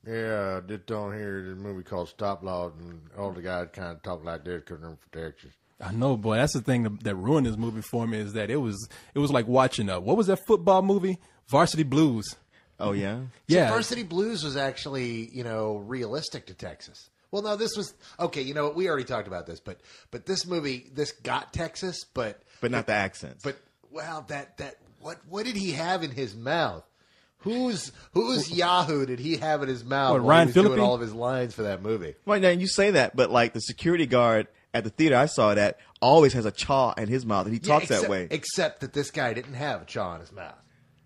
Yeah, I just don't hear the movie called Stop Loss, and all the guys kind of talk like this because they're from Texas. I know, boy. That's the thing that ruined this movie for me is that it was like watching what was that football movie? Varsity Blues. Oh yeah, yeah. So Varsity Blues was actually realistic to Texas. Well, no, this was okay. You know what? We already talked about this, but this movie got Texas, but not the accents. But what did he have in his mouth? Whose Yahoo did he have in his mouth while Ryan he was Phillippe? doing all of his lines for that movie? Right now, you say that, but like the security guard at the theater I saw it at always has a chaw in his mouth, and he talks that way. Except that this guy didn't have a chaw in his mouth.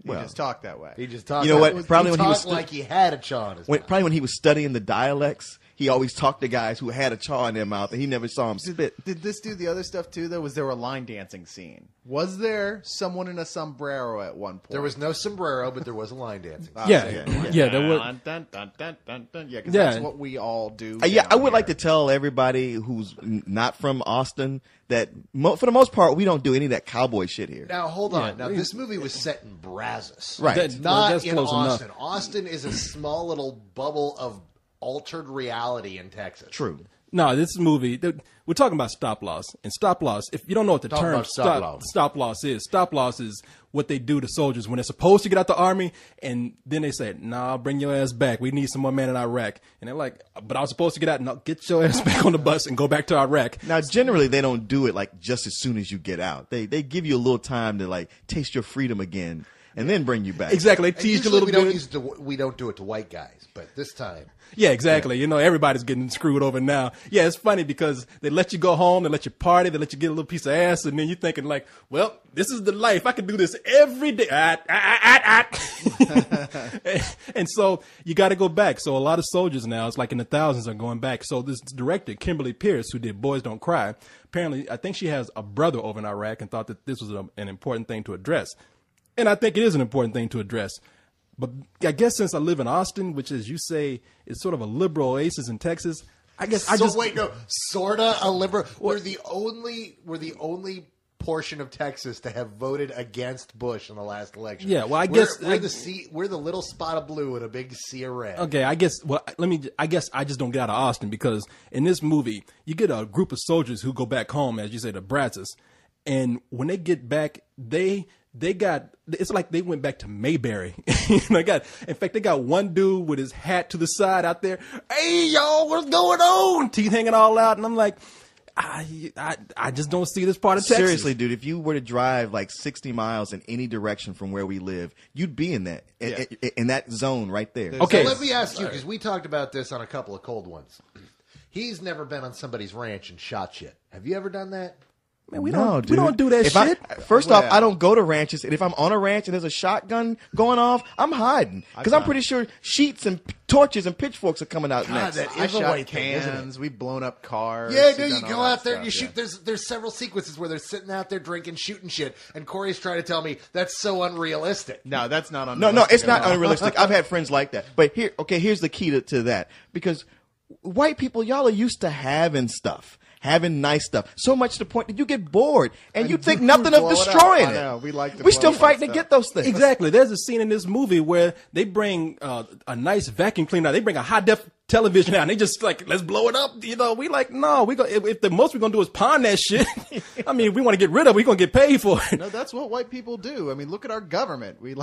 He just talked that way. He just talked. You know what? Probably he when he was like he had a chaw in his mouth. Probably when he was studying the dialects, he always talked to guys who had a chaw in their mouth, and he never saw them spit. Did this do the other stuff too? Though, was there a line dancing scene? Was there someone in a sombrero at one point? There was no sombrero, but there was a line dancing. Yeah, there was. Yeah, because that's what we all do. I would like to tell everybody who's not from Austin that for the most part we don't do any of that cowboy shit here. Now hold on. Now this movie was set in Brazos, right? Not in Austin. Austin is a small little bubble of altered reality in Texas. True. No, this movie, we're talking about stop loss. And stop loss, if you don't know what the term stop loss is what they do to soldiers when they're supposed to get out the army, and then they say, nah, bring your ass back. We need some more men in Iraq. And they're like, but I was supposed to get out. No, get your ass back on the bus and go back to Iraq. Now, generally, they don't do it like just as soon as you get out. They give you a little time to like taste your freedom again and then bring you back. Exactly. They tease you a little bit. We don't do it to white guys, but this time. Yeah, exactly. Yeah. Everybody's getting screwed over now. Yeah, it's funny because they let you go home, they let you party, they let you get a little piece of ass, and then you're thinking like, well, this is the life. I can do this every day. And so you got to go back. So a lot of soldiers now, it's like in the thousands, are going back. So this director, Kimberly Pierce, who did Boys Don't Cry, apparently I think she has a brother over in Iraq and thought that this was an important thing to address. And I think it is an important thing to address. But I guess since I live in Austin, which, as you say, is sort of a liberal oasis in Texas, I guess sorta a liberal. We're the only portion of Texas to have voted against Bush in the last election. Yeah, well, we're the little spot of blue in a big sea of red. Okay, I guess I just don't get out of Austin because in this movie you get a group of soldiers who go back home, as you say, to Brazos, and when they get back, it's like they went back to Mayberry. In fact, they got one dude with his hat to the side out there. Hey, y'all, what's going on? Teeth hanging all out. And I'm like, I just don't see this part of Texas. Seriously, dude, if you were to drive like 60 miles in any direction from where we live, you'd be in that, in that zone right there. Okay. So let me ask you, because we talked about this on a couple of cold ones. He's never been on somebody's ranch and shot shit. Have you ever done that? Man, we don't do that shit. First off, I don't go to ranches, and if I'm on a ranch and there's a shotgun going off, I'm hiding because I'm pretty sure sheets and torches and pitchforks are coming out next. I shot cans. We've blown up cars. Yeah, no, you go out there and you shoot. There's several sequences where they're sitting out there drinking, shooting shit, and Korey's trying to tell me that's so unrealistic. No, that's not unrealistic. No, it's not unrealistic. I've had friends like that, but here's the key to that, because white people, y'all are used to having stuff. Having nice stuff, so much to the point that you get bored and you think nothing of destroying it. We still fighting to get those things. Exactly. There's a scene in this movie where they bring a nice vacuum cleaner. They bring a high def television out and they just like, let's blow it up. We like, no, if the most we're gonna do is pawn that shit. I mean, we want to get rid of it, we're gonna get paid for it. No, that's what white people do. I mean, look at our government. We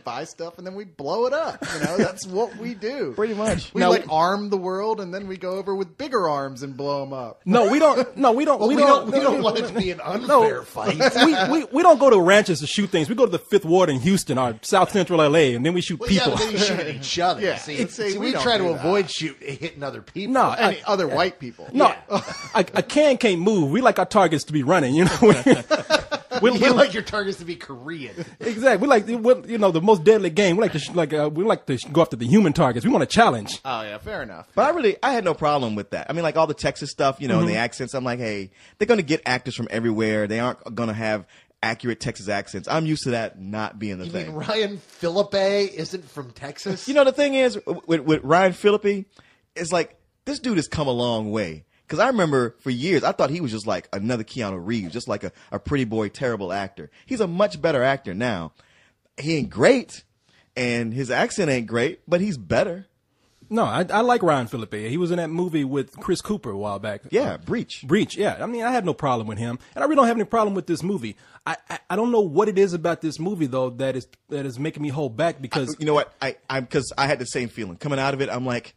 buy stuff and then we blow it up. That's what we do. Pretty much. We arm the world and then we go over with bigger arms and blow them up. No, we don't. No, we don't. Well, we don't want it to be an unfair fight. We don't go to ranches to shoot things. We go to the Fifth Ward in Houston or South Central LA, and then we shoot people. Yeah, but then you shoot at each other. Yeah. See, we try to avoid hitting other people. No, other white people. No, a can can't move. We like our targets to be running. We like your targets to be Korean. Exactly. We like the most deadly game. We like to go after the human targets. We want a challenge. Oh yeah, fair enough. But I had no problem with that. I mean, like all the Texas stuff, and the accents. I'm like, hey, they're going to get actors from everywhere. They aren't going to have accurate Texas accents. I'm used to that not being the thing. You mean Ryan Phillippe isn't from Texas? The thing is with Ryan Phillippe, it's like this dude has come a long way. Because I remember for years, I thought he was just like another Keanu Reeves, just like a pretty boy, terrible actor. He's a much better actor now. He ain't great, and his accent ain't great, but he's better. No, I like Ryan Phillippe. He was in that movie with Chris Cooper a while back. Yeah, Breach. Breach, yeah. I mean, I have no problem with him, and I really don't have any problem with this movie. I don't know what it is about this movie though that is making me hold back because You know what? Because I had the same feeling coming out of it. I'm like,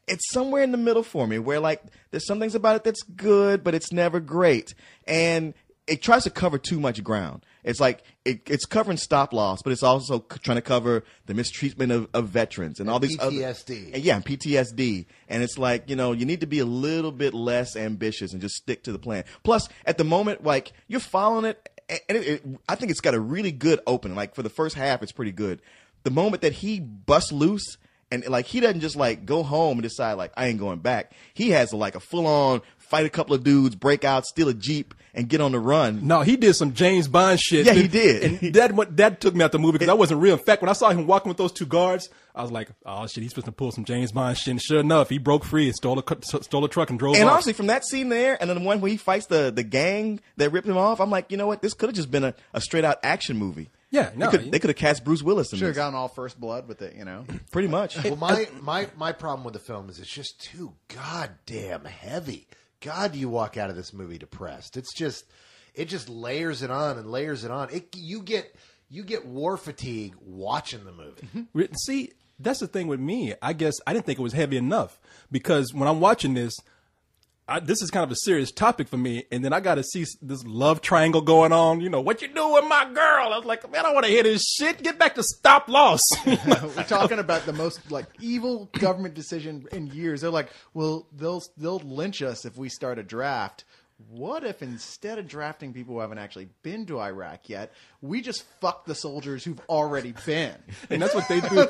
it's somewhere in the middle for me, where like there's some things about it that's good, but it's never great, and it tries to cover too much ground. It's like it's covering stop loss, but it's also trying to cover the mistreatment of veterans and all these PTSD. And PTSD. And it's like, you need to be a little bit less ambitious and just stick to the plan. Plus, at the moment, like you're following it, and I think it's got a really good opening. Like for the first half, it's pretty good. The moment that he busts loose. And like he doesn't just like go home and decide like I ain't going back. He has like a full on fight a couple of dudes, break out, steal a Jeep, and get on the run. No, he did some James Bond shit. Yeah, he did. And that took me out the movie because I wasn't real. In fact, when I saw him walking with those two guards, I was like, oh shit, he's supposed to pull some James Bond shit. And sure enough, he broke free and stole a truck and drove off. And honestly, from that scene there, and then the one where he fights the gang that ripped him off, I'm like, you know what? This could have just been a straight out action movie. Yeah, no, they could have cast Bruce Willis in Should have this. gotten all First Blood with it, Pretty much. Well, my problem with the film is it's just too goddamn heavy. God, do you walk out of this movie depressed? It just layers it on and layers it on. You get war fatigue watching the movie. See, that's the thing with me. I guess I didn't think it was heavy enough because when I'm watching this, this is kind of a serious topic for me, and then I got to see this love triangle going on. What you do with my girl? I was like, man, I don't want to hear this shit. Get back to stop loss. We're talking about the most like evil government decision in years. They're like, well, they'll lynch us if we start a draft. What if instead of drafting people who haven't actually been to Iraq yet, we just fuck the soldiers who've already been? And that's what they do.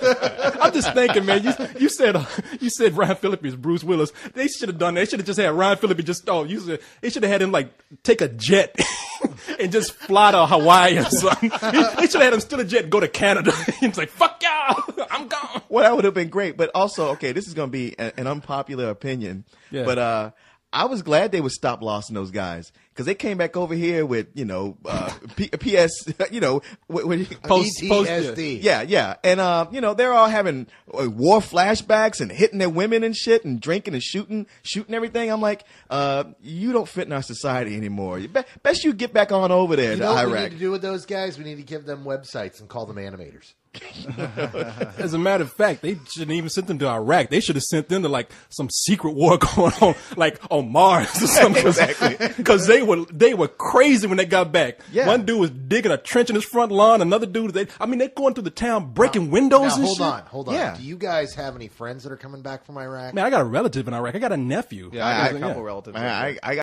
I'm just thinking, man. You said Ryan Phillippe is Bruce Willis. They should have done that. They should have just had Ryan Phillippe they should have had him like take a jet and just fly to Hawaii or something. They should have had him steal a jet and go to Canada. He's like, fuck y'all, I'm gone. Well, that would have been great. But also, okay, this is going to be an unpopular opinion. Yeah. But I was glad they would stop loss in those guys because they came back over here with PS PTSD. Yeah, and they're all having war flashbacks and hitting their women and shit and drinking and shooting everything. I'm like, you don't fit in our society anymore. Best you get back on over there You to know what we Iraq. need to do with those guys? We need to give them websites and call them animators. As a matter of fact, they shouldn't even sent them to Iraq. They should have sent them to like some secret war going on, like on Mars or something. Exactly. Because they were crazy when they got back. Yeah. One dude was digging a trench in his front lawn. Another dude, they're going through the town breaking windows and shit. Hold on. Yeah. Do you guys have any friends that are coming back from Iraq? Man, I got a relative in Iraq. I got a nephew. Yeah, I got a couple relatives. I